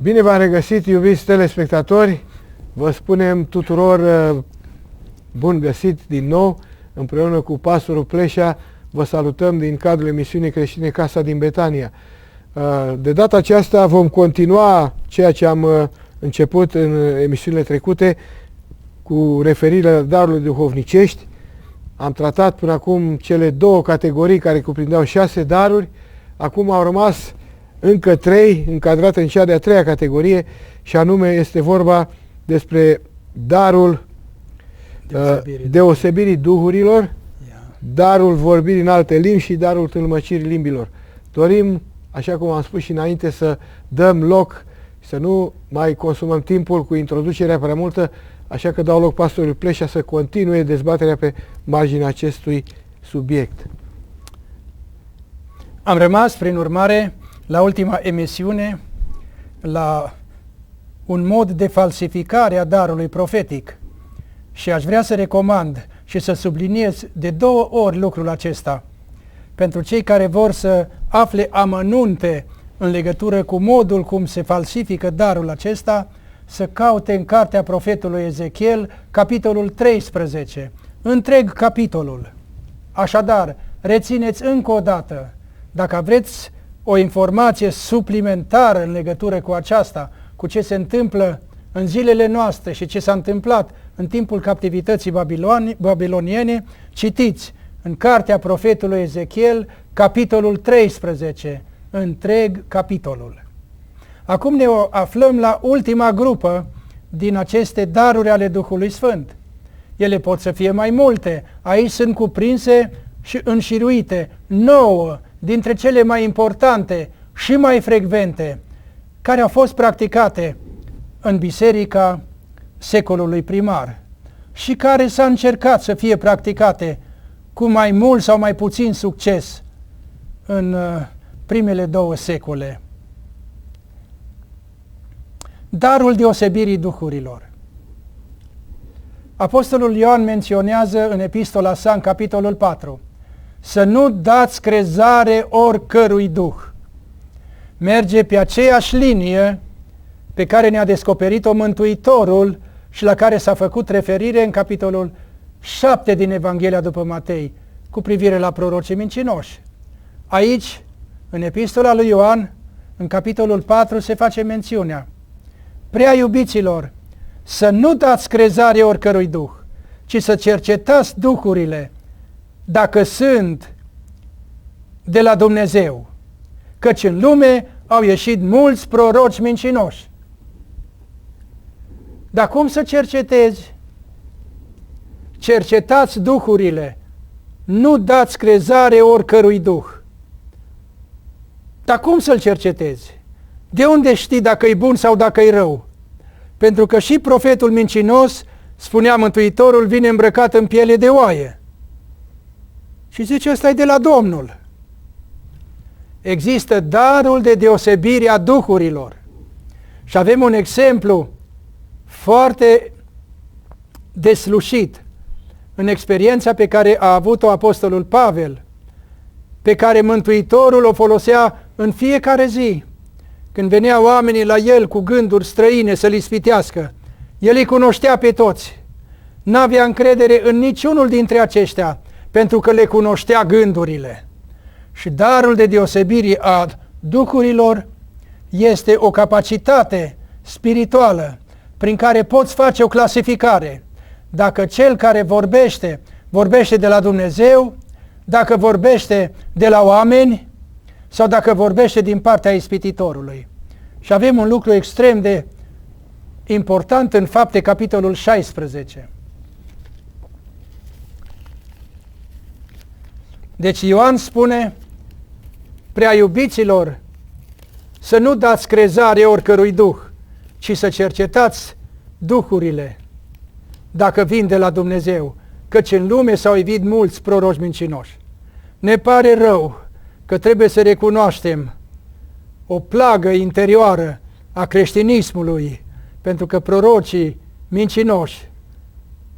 Bine v-am regăsit, iubiți telespectatori! Vă spunem tuturor bun găsit din nou, împreună cu pastorul Pleșa. Vă salutăm din cadrul emisiunii creștine Casa din Betania. De data aceasta vom continua ceea ce am început în emisiunile trecute cu referire la darurile duhovnicești. Am tratat până acum cele două categorii care cuprindeau 6 daruri. Acum au rămas încă 3 încadrate în cea de-a 3-a categorie, și anume este vorba despre darul deosebirii duhurilor, darul vorbirii în alte limbi și darul tâlmăcirii limbilor. Dorim, așa cum am spus și înainte, să dăm loc, să nu mai consumăm timpul cu introducerea prea multă, așa că dau loc pastorului Pleșa să continue dezbaterea pe marginea acestui subiect. Am rămas, prin urmare, la ultima emisiune, la un mod de falsificare a darului profetic. Și aș vrea să recomand și să subliniez de 2 ori lucrul acesta. Pentru cei care vor să afle amănunte în legătură cu modul cum se falsifică darul acesta, să caute în cartea profetului Ezechiel, capitolul 13, întreg capitolul. Așadar, rețineți încă o dată, dacă vreți o informație suplimentară în legătură cu aceasta, cu ce se întâmplă în zilele noastre și ce s-a întâmplat în timpul captivității babiloniene, citiți în cartea profetului Ezechiel, capitolul 13, întreg capitolul. Acum ne aflăm la ultima grupă din aceste daruri ale Duhului Sfânt. Ele pot să fie mai multe. Aici sunt cuprinse și înșiruite 9 dintre cele mai importante și mai frecvente, care au fost practicate în biserica secolului primar și care s-a încercat să fie practicate cu mai mult sau mai puțin succes în primele 2 secole. Darul deosebirii duhurilor. Apostolul Ioan menționează în epistola sa, în capitolul 4, să nu dați crezare oricărui duh. Merge pe aceeași linie pe care ne-a descoperit-o Mântuitorul și la care s-a făcut referire în capitolul 7 din Evanghelia după Matei, cu privire la prorocii mincinoși. Aici, în epistola lui Ioan, în capitolul 4, se face mențiunea: prea iubiților, să nu dați crezare oricărui duh, ci să cercetați duhurile, dacă sunt de la Dumnezeu, căci în lume au ieșit mulți proroci mincinoși. Dar cum să cercetezi? Cercetați duhurile, nu dați crezare oricărui duh. Dar cum să-l cercetezi? De unde știi dacă e bun sau dacă e rău? Pentru că și profetul mincinos, spunea Mântuitorul, vine îmbrăcat în piele de oaie. Și zice, ăsta e de la Domnul. Există darul de deosebire a duhurilor. Și avem un exemplu foarte deslușit în experiența pe care a avut-o apostolul Pavel, pe care Mântuitorul o folosea în fiecare zi. Când veneau oamenii la el cu gânduri străine să-l ispitească, el îi cunoștea pe toți. N-avea încredere în niciunul dintre aceștia, pentru că le cunoștea gândurile. Și darul de deosebire a duhurilor este o capacitate spirituală prin care poți face o clasificare. Dacă cel care vorbește, vorbește de la Dumnezeu, dacă vorbește de la oameni sau dacă vorbește din partea ispititorului. Și avem un lucru extrem de important în Fapte, capitolul 16. Deci Ioan spune, prea iubiților, să nu dați crezare oricărui duh, ci să cercetați duhurile, dacă vin de la Dumnezeu, căci în lume s-au ivit mulți proroci mincinoși. Ne pare rău că trebuie să recunoaștem o plagă interioară a creștinismului, pentru că prorocii mincinoși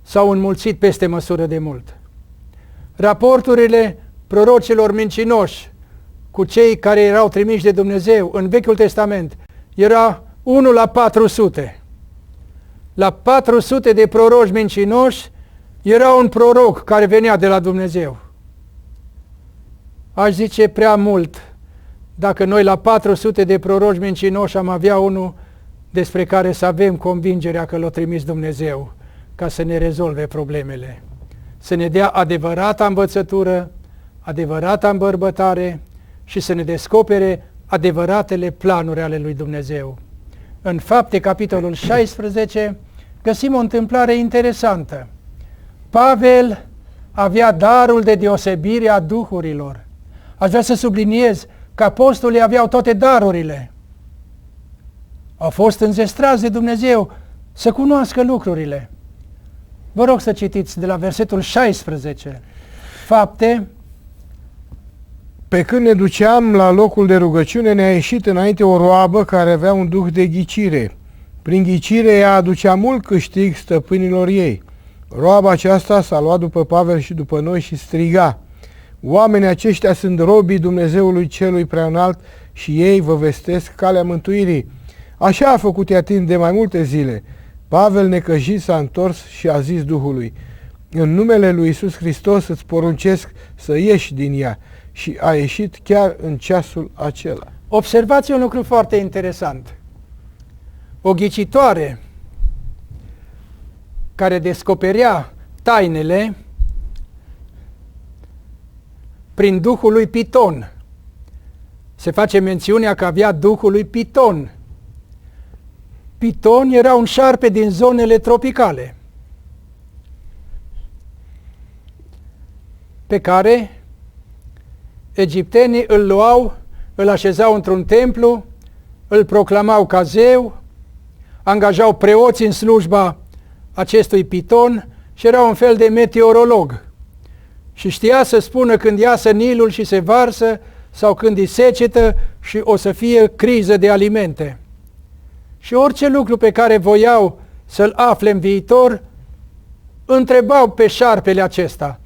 s-au înmulțit peste măsură de mult. Raporturile prorocilor mincinoși cu cei care erau trimiși de Dumnezeu în Vechiul Testament era 1 la 400. La 400 de proroci mincinoși era un proroc care venea de la Dumnezeu. Aș zice prea mult dacă noi la 400 de proroci mincinoși am avea unul despre care să avem convingerea că l-a trimis Dumnezeu ca să ne rezolve problemele, să ne dea adevărata învățătură, adevărata îmbărbătare și să ne descopere adevăratele planuri ale lui Dumnezeu. În Fapte, capitolul 16, găsim o întâmplare interesantă. Pavel avea darul de deosebire a duhurilor. Aș vrea să subliniez că apostolii aveau toate darurile. Au fost înzestrați de Dumnezeu să cunoască lucrurile. Vă rog să citiți de la versetul 16. Fapte. Pe când ne duceam la locul de rugăciune, ne-a ieșit înainte o roabă care avea un duh de ghicire. Prin ghicire ea aducea mult câștig stăpânilor ei. Roaba aceasta s-a luat după Pavel și după noi și striga: oamenii aceștia sunt robii Dumnezeului celui preaînalt și ei vă vestesc calea mântuirii. Așa a făcut ea timp de mai multe zile. Pavel, necăjit, s-a întors și a zis Duhului: în numele lui Iisus Hristos îți poruncesc să ieși din ea. Și a ieșit chiar în ceasul acela. Observați un lucru foarte interesant. O ghicitoare care descoperea tainele prin duhul lui Piton. Se face mențiunea că avea duhul lui Piton. Piton era un șarpe din zonele tropicale pe care egiptenii îl luau, îl așezau într-un templu, îl proclamau ca zeu, angajau preoți în slujba acestui Piton și era un fel de meteorolog. Și știa să spună când iasă Nilul și se varsă sau când e secetă și o să fie criză de alimente. Și orice lucru pe care voiau să-l afle în viitor, întrebau pe șarpele acesta.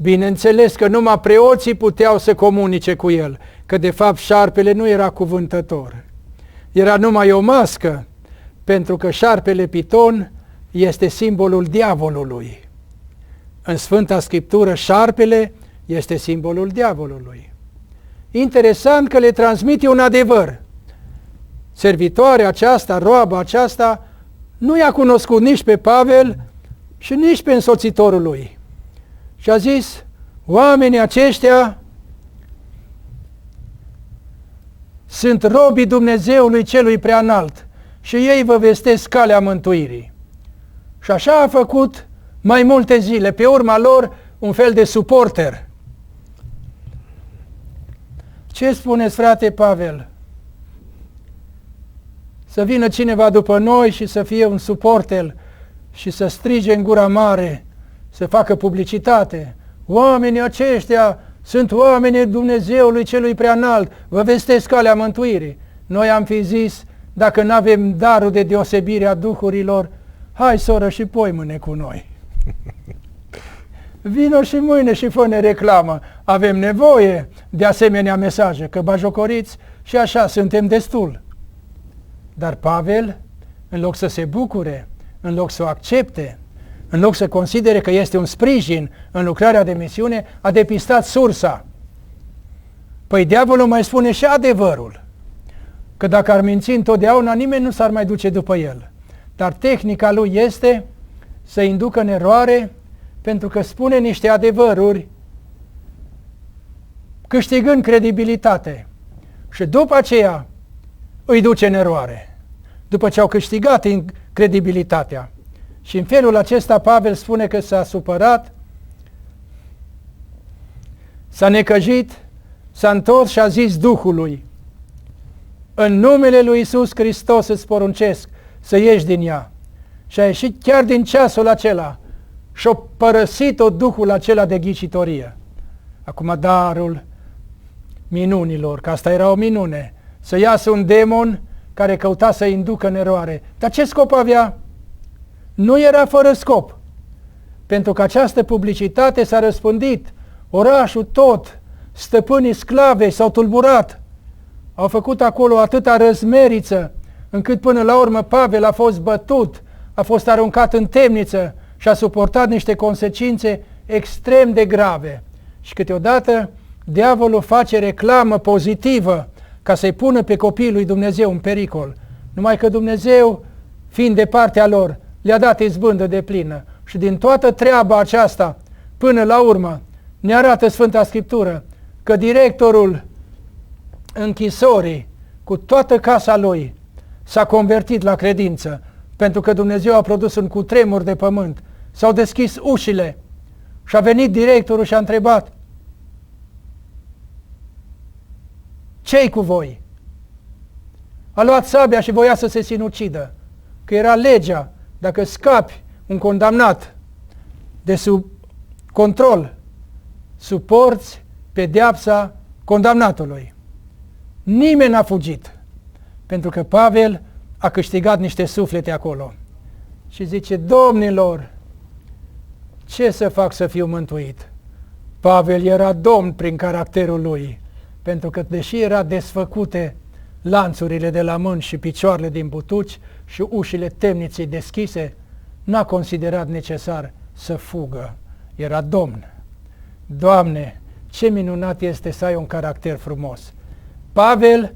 Bineînțeles că numai preoții puteau să comunice cu el, că de fapt șarpele nu era cuvântător. Era numai o mască, pentru că șarpele Piton este simbolul diavolului. În Sfânta Scriptură, șarpele este simbolul diavolului. Interesant că le transmite un adevăr. Servitoarea aceasta, roaba aceasta, nu i-a cunoscut nici pe Pavel și nici pe însoțitorul lui. Și a zis: oamenii aceștia sunt robii Dumnezeului celui preanalt și ei vă vestesc calea mântuirii. Și așa a făcut mai multe zile, pe urma lor un fel de suporter. Ce spuneți, frate Pavel? Să vină cineva după noi și să fie un suporter și să strige în gura mare, să facă publicitate. Oamenii aceștia sunt oamenii Dumnezeului celui preanalt, vă vestesc calea mântuirii. Noi am fi zis, dacă nu avem darul de deosebire a duhurilor, hai, soră, și poimâne cu noi. Vino și mâine și fă-ne reclamă. Avem nevoie de asemenea mesaje, că bajocoriți și așa suntem destul. Dar Pavel, în loc să se bucure, în loc să o accepte, în loc să considere că este un sprijin în lucrarea de misiune, a depistat sursa. Păi diavolul mai spune și adevărul, că dacă ar minți întotdeauna, nimeni nu s-ar mai duce după el. Dar tehnica lui este să inducă în eroare, pentru că spune niște adevăruri, câștigând credibilitate. Și după aceea îi duce în eroare, după ce au câștigat credibilitatea. Și în felul acesta Pavel spune că s-a supărat, s-a necăjit, s-a întors și a zis Duhului: în numele lui Iisus Hristos îți poruncesc să ieși din ea. Și a ieșit chiar din ceasul acela și-a părăsit-o duhul acela de ghicitorie. Acum darul minunilor, că asta era o minune, să iasă un demon care căuta să inducă în eroare. Dar ce scop avea? Nu era fără scop, pentru că această publicitate s-a răspândit, orașul tot, stăpânii sclavei s-au tulburat, au făcut acolo atâta răzmeriță, încât până la urmă Pavel a fost bătut, a fost aruncat în temniță și a suportat niște consecințe extrem de grave. Și câteodată diavolul face reclamă pozitivă ca să-i pună pe copiii lui Dumnezeu în pericol. Numai că Dumnezeu, fiind de partea lor, le-a dat izbândă de plină. Și din toată treaba aceasta, până la urmă, ne arată Sfânta Scriptură că directorul închisorii, cu toată casa lui, s-a convertit la credință, pentru că Dumnezeu a produs un cutremur de pământ. S-au deschis ușile și a venit directorul și a întrebat: ce-i cu voi? A luat sabia și voia să se sinucidă, că era legea, dacă scapi un condamnat de sub control, suporți pedeapsa condamnatului. Nimeni n-a fugit, pentru că Pavel a câștigat niște suflete acolo. Și zice: domnilor, ce să fac să fiu mântuit? Pavel era domn prin caracterul lui, pentru că deși era desfăcute lanțurile de la mâini și picioarele din butuci și ușile temniței deschise, n-a considerat necesar să fugă. Era domn. Doamne, ce minunat este să ai un caracter frumos! Pavel,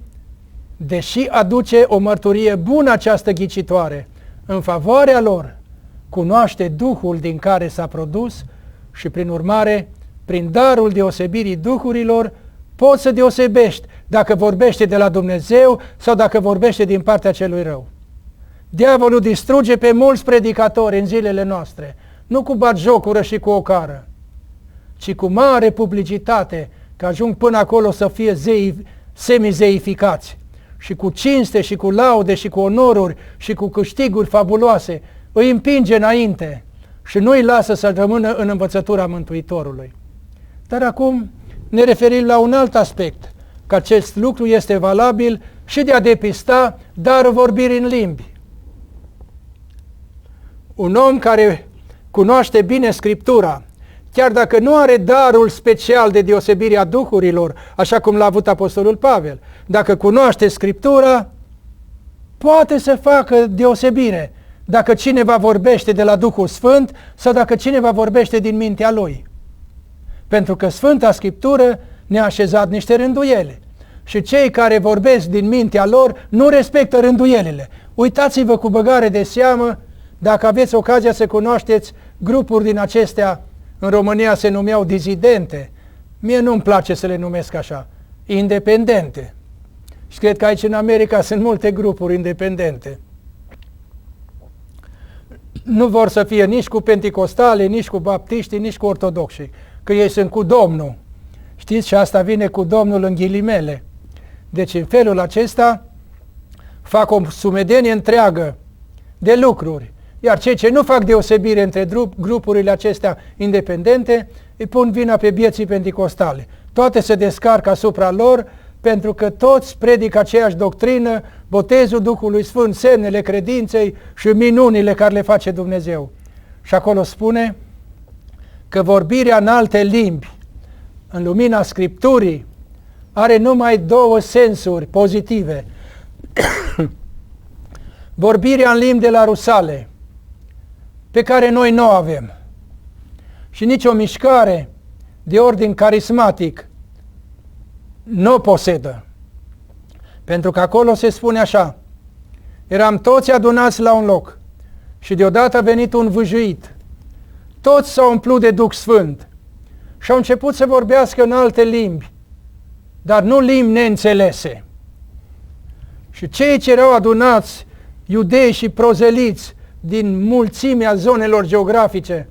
deși aduce o mărturie bună această ghicitoare în favoarea lor, cunoaște Duhul din care s-a produs și prin urmare, prin darul deosebirii duhurilor, poți să deosebești dacă vorbește de la Dumnezeu sau dacă vorbește din partea celui rău. Diavolul distruge pe mulți predicatori în zilele noastre, nu cu batjocură și cu ocară, ci cu mare publicitate, că ajung până acolo să fie semizeificați, și cu cinste și cu laude și cu onoruri și cu câștiguri fabuloase îi împinge înainte și nu îi lasă să rămână în învățătura Mântuitorului. Dar acum ne referim la un alt aspect, că acest lucru este valabil și de a depista darul vorbirii în limbi. Un om care cunoaște bine Scriptura, chiar dacă nu are darul special de deosebire a duhurilor, așa cum l-a avut Apostolul Pavel, dacă cunoaște Scriptura, poate să facă deosebire dacă cineva vorbește de la Duhul Sfânt sau dacă cineva vorbește din mintea lui. Pentru că Sfânta Scriptură ne-a așezat niște rânduiele și cei care vorbesc din mintea lor nu respectă rânduielile. Uitați-vă cu băgare de seamă, dacă aveți ocazia să cunoașteți grupuri din acestea, în România se numeau dizidente, mie nu-mi place să le numesc așa, independente. Și cred că aici în America sunt multe grupuri independente. Nu vor să fie nici cu penticostale, nici cu baptiștii, nici cu ortodoxii, că ei sunt cu Domnul. Știți, și asta vine cu Domnul în ghilimele. Deci în felul acesta fac o sumedenie întreagă de lucruri. Iar cei ce nu fac deosebire între grupurile acestea independente îi pun vina pe bieții penticostale. Toate se descarcă asupra lor pentru că toți predică aceeași doctrină, botezul Duhului Sfânt, semnele credinței și minunile care le face Dumnezeu. Și acolo spune că vorbirea în alte limbi, în lumina Scripturii, are numai două sensuri pozitive. Vorbirea în limbi de la Rusale, pe care noi nu o avem, și nici o mișcare de ordin carismatic nu o posedă. Pentru că acolo se spune așa: eram toți adunați la un loc și deodată a venit un vâjuit. Toți s-au umplut de Duh Sfânt și au început să vorbească în alte limbi, dar nu limbi neînțelese. Și cei ce erau adunați, iudei și prozeliți din mulțimea zonelor geografice,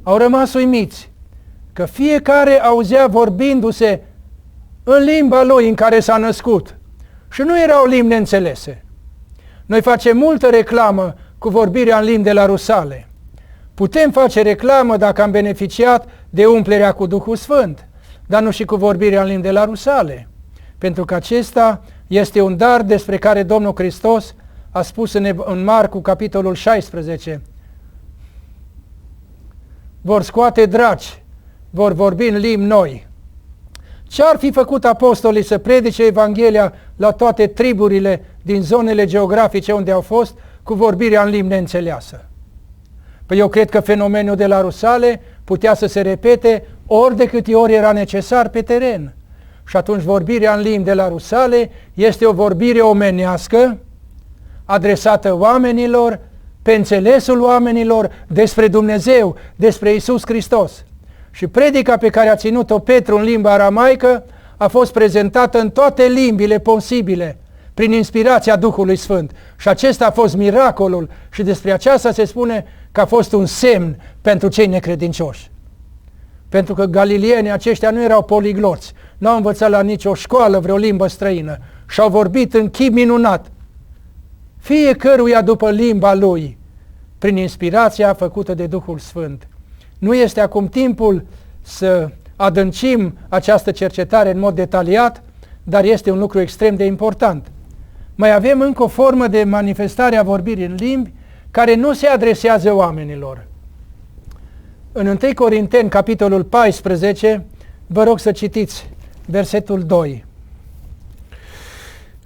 au rămas uimiți că fiecare auzea vorbindu-se în limba lui în care s-a născut și nu erau limbi neînțelese. Noi facem multă reclamă cu vorbirea în limbi de la Rusale. Putem face reclamă dacă am beneficiat de umplerea cu Duhul Sfânt, dar nu și cu vorbirea în limbi de la Rusale, pentru că acesta este un dar despre care Domnul Hristos a spus în Marcu, capitolul 16, vor scoate draci, vor vorbi în limbi noi. Ce ar fi făcut apostolii să predice Evanghelia la toate triburile din zonele geografice unde au fost cu vorbirea în limbi neînțeleasă. Păi eu cred că fenomenul de la Rusale putea să se repete ori de câte ori era necesar pe teren. Și atunci vorbirea în limbi de la Rusale este o vorbire omenească, adresată oamenilor, pe înțelesul oamenilor, despre Dumnezeu, despre Iisus Hristos. Și predica pe care a ținut-o Petru în limba aramaică a fost prezentată în toate limbile posibile, prin inspirația Duhului Sfânt. Și acesta a fost miracolul și despre aceasta se spune că a fost un semn pentru cei necredincioși. Pentru că galilienii aceștia nu erau poligloți, n-au învățat la nicio școală vreo limbă străină și au vorbit în chip minunat, fiecăruia după limba lui, prin inspirația făcută de Duhul Sfânt. Nu este acum timpul să adâncim această cercetare în mod detaliat, dar este un lucru extrem de important. Mai avem încă o formă de manifestare a vorbirii în limbi care nu se adresează oamenilor. În 1 Corinteni, capitolul 14, vă rog să citiți versetul 2.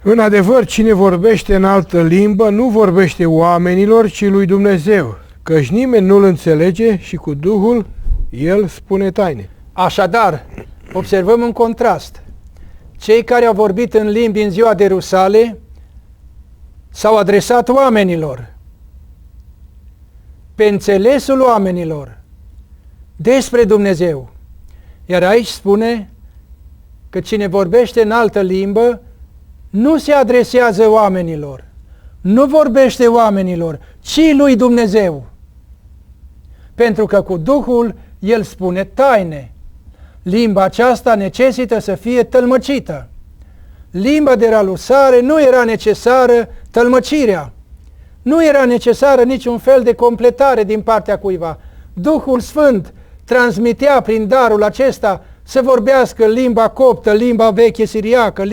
În adevăr, cine vorbește în altă limbă nu vorbește oamenilor, ci lui Dumnezeu, căci nimeni nu-l înțelege și cu Duhul el spune taine. Așadar, observăm un contrast. Cei care au vorbit în limbi în ziua de Rusale s-au adresat oamenilor, pe înțelesul oamenilor, despre Dumnezeu. Iar aici spune că cine vorbește în altă limbă nu se adresează oamenilor, nu vorbește oamenilor, ci lui Dumnezeu. Pentru că cu Duhul el spune taine. Limba aceasta necesită să fie tălmăcită. Limba de la Rusale nu era necesară tălmăcirea. Nu era necesară niciun fel de completare din partea cuiva. Duhul Sfânt transmitea prin darul acesta să vorbească limba coptă, limba veche siriacă,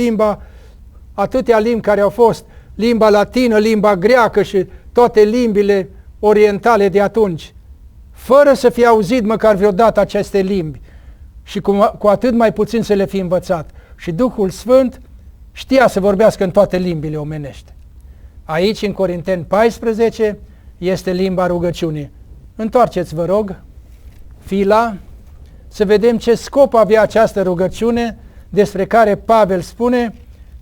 atâtea limbi care au fost, limba latină, limba greacă și toate limbile orientale de atunci, fără să fie auzit măcar vreodată aceste limbi și cu atât mai puțin să le fi învățat. Și Duhul Sfânt știa să vorbească în toate limbile omenești. Aici, în Corinteni 14, este limba rugăciunii. Întoarceți, vă rog, fila, să vedem ce scop avea această rugăciune despre care Pavel spune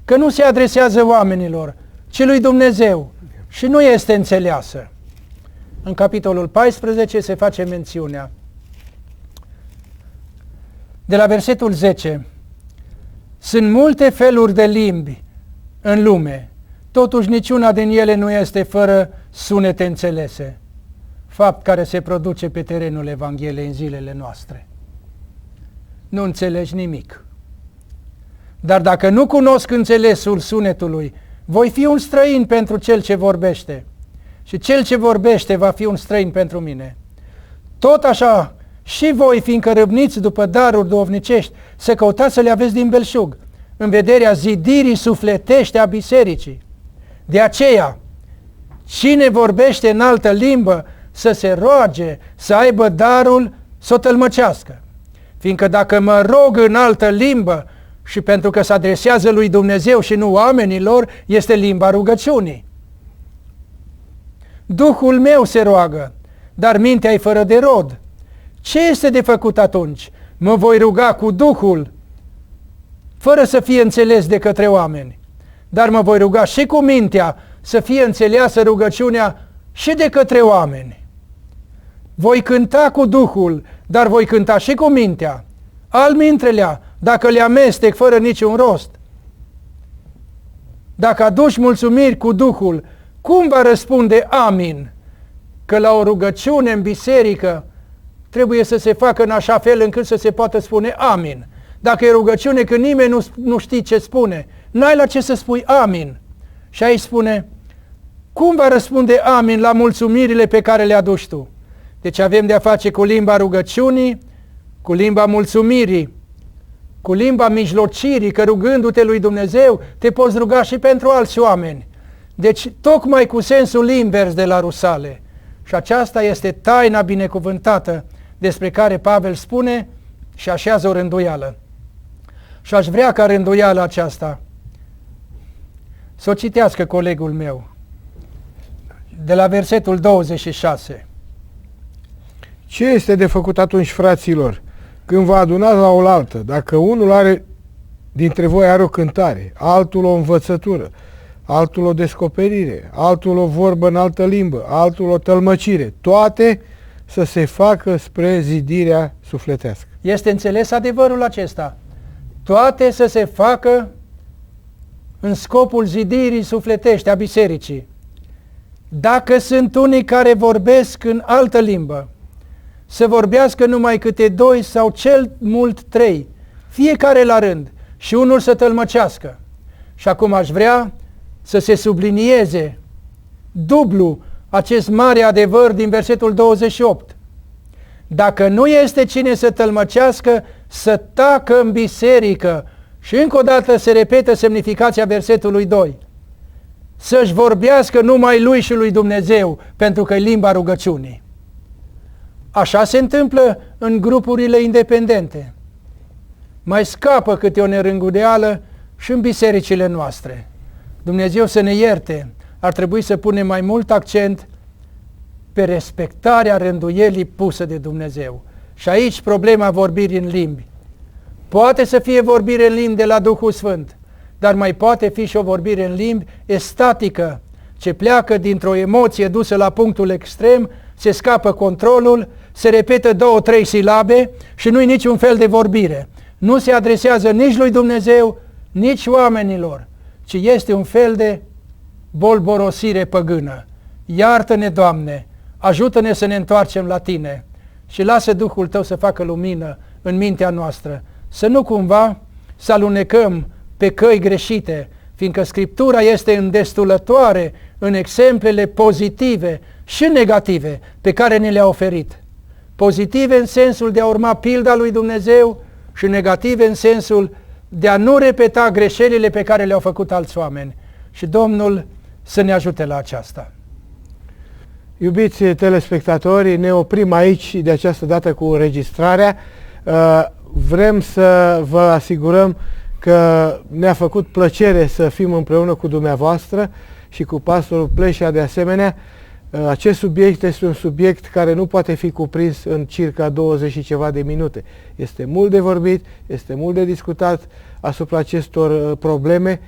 că nu se adresează oamenilor, ci lui Dumnezeu și nu este înțeleasă. În capitolul 14 se face mențiunea. De la versetul 10. Sunt multe feluri de limbi în lume, totuși niciuna din ele nu este fără sunete înțelese, fapt care se produce pe terenul Evangheliei în zilele noastre. Nu înțelegi nimic. Dar dacă nu cunosc înțelesul sunetului, voi fi un străin pentru cel ce vorbește și cel ce vorbește va fi un străin pentru mine. Tot așa și voi, fiindcă râvniți după daruri duhovnicești, să căutați să le aveți din belșug, în vederea zidirii sufletești a bisericii. De aceea, cine vorbește în altă limbă să se roage, să aibă darul să o tălmăcească. Fiindcă dacă mă rog în altă limbă și pentru că se adresează lui Dumnezeu și nu oamenilor, este limba rugăciunii. Duhul meu se roagă, dar mintea e fără de rod. Ce este de făcut atunci? Mă voi ruga cu Duhul, fără să fie înțeles de către oameni. Dar mă voi ruga și cu mintea să fie înțeleasă rugăciunea și de către oameni. Voi cânta cu Duhul, dar voi cânta și cu mintea. Almintrelea, dacă le amestec fără niciun rost. Dacă aduci mulțumiri cu Duhul, cum va răspunde amin? Că la o rugăciune în biserică trebuie să se facă în așa fel încât să se poată spune amin. Dacă e rugăciune când nimeni nu știe ce spune, n-ai la ce să spui amin. Și aici spune, cum va răspunde amin la mulțumirile pe care le aduci tu? Deci avem de a face cu limba rugăciunii, cu limba mulțumirii, cu limba mijlocirii, că rugându-te lui Dumnezeu te poți ruga și pentru alți oameni. Deci tocmai cu sensul invers de la Rusale. Și aceasta este taina binecuvântată despre care Pavel spune și așează o rânduială. Și aș vrea ca rânduiala aceasta Să o citească colegul meu, de la versetul 26. Ce este de făcut atunci, fraților, când vă adunați la oaltă? Dacă unul dintre voi are o cântare, altul o învățătură, altul o descoperire, altul o vorbă în altă limbă, altul o tălmăcire, toate să se facă spre zidirea sufletească. Este înțeles adevărul acesta? Toate să se facă în scopul zidirii sufletești a bisericii. Dacă sunt unii care vorbesc în altă limbă, să vorbească numai câte 2 sau cel mult 3, fiecare la rând, și unul să tălmăcească. Și acum aș vrea să se sublinieze dublu acest mare adevăr din versetul 28. Dacă nu este cine să tălmăcească, să tacă în biserică. Și încă o dată se repetă semnificația versetului 2. Să-și vorbească numai lui și lui Dumnezeu, pentru că e limba rugăciunii. Așa se întâmplă în grupurile independente. Mai scapă câte o nerângudeală și în bisericile noastre. Dumnezeu să ne ierte, ar trebui să punem mai mult accent pe respectarea rânduielii pusă de Dumnezeu. Și aici problema vorbirii în limbi. Poate să fie vorbire în limbi de la Duhul Sfânt, dar mai poate fi și o vorbire în limbi estatică, ce pleacă dintr-o emoție dusă la punctul extrem, se scapă controlul, se repetă 2-3 silabe și nu-i niciun fel de vorbire. Nu se adresează nici lui Dumnezeu, nici oamenilor, ci este un fel de bolborosire păgână. Iartă-ne, Doamne, ajută-ne să ne întoarcem la Tine și lasă Duhul Tău să facă lumină în mintea noastră, să nu cumva să alunecăm pe căi greșite, fiindcă Scriptura este îndestulătoare în exemplele pozitive și negative pe care ne le-a oferit. Pozitive în sensul de a urma pilda lui Dumnezeu și negative în sensul de a nu repeta greșelile pe care le-au făcut alți oameni. Și Domnul să ne ajute la aceasta. Iubiți telespectatori, ne oprim aici de această dată cu înregistrarea. Vrem să vă asigurăm că ne-a făcut plăcere să fim împreună cu dumneavoastră și cu pastorul Pleșa de asemenea. Acest subiect este un subiect care nu poate fi cuprins în circa 20 și ceva de minute. Este mult de vorbit, este mult de discutat asupra acestor probleme.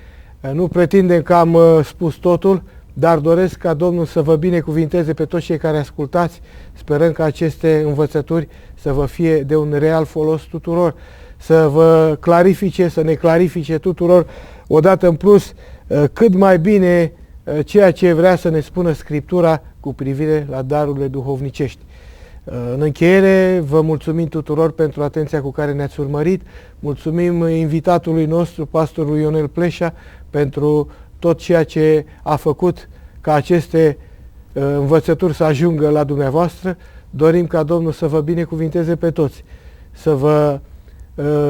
Nu pretindem că am spus totul, dar doresc ca Domnul să vă binecuvinteze pe toți cei care ascultați. Sperăm că aceste învățături să vă fie de un real folos tuturor, să vă clarifice, să ne clarifice tuturor odată în plus cât mai bine ceea ce vrea să ne spună Scriptura cu privire la darurile duhovnicești. În încheiere, vă mulțumim tuturor pentru atenția cu care ne-ați urmărit. Mulțumim invitatului nostru, pastorul Ionel Pleșa, pentru tot ceea ce a făcut ca aceste învățături să ajungă la dumneavoastră. Dorim ca Domnul să vă binecuvinteze pe toți, să vă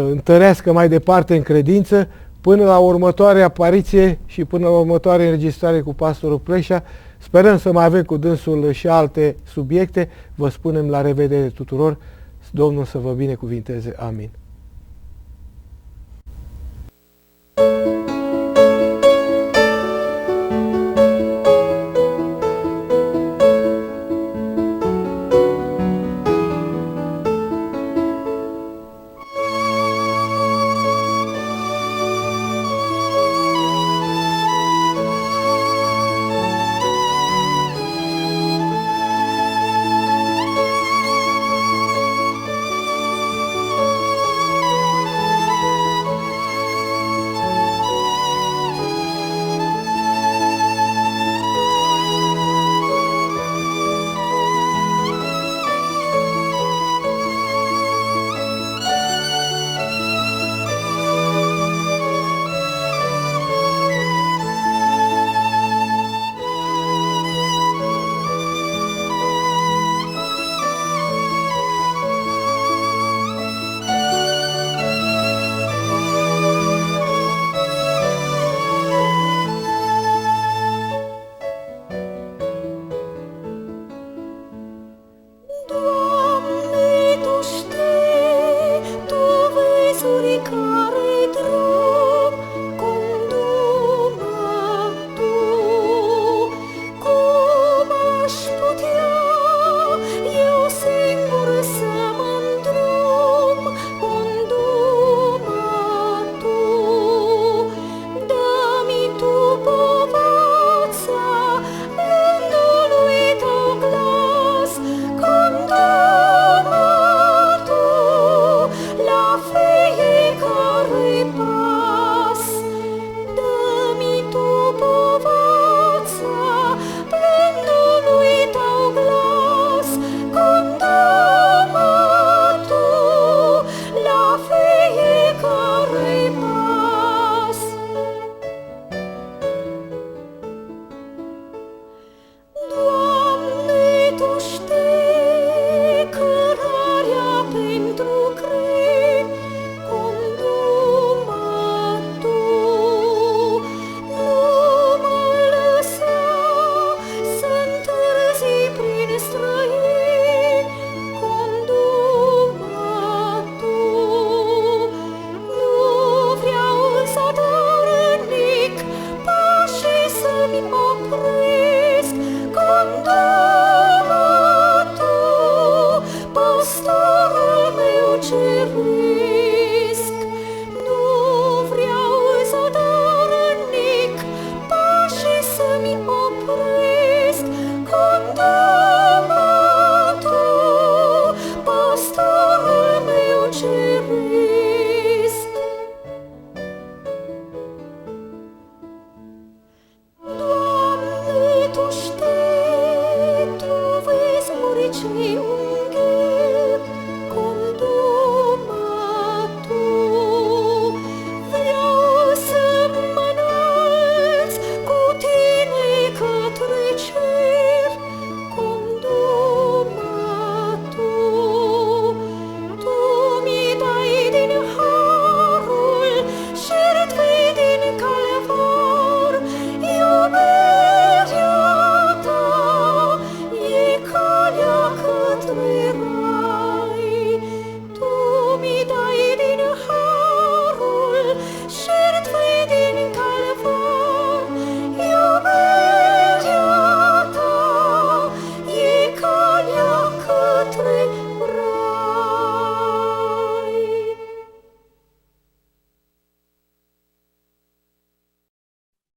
întărească mai departe în credință, până la următoarea apariție și până la următoarea înregistrare cu pastorul Pleșa. Sperăm să mai avem cu dânsul și alte subiecte. Vă spunem la revedere tuturor. Domnul să vă binecuvinteze. Amin.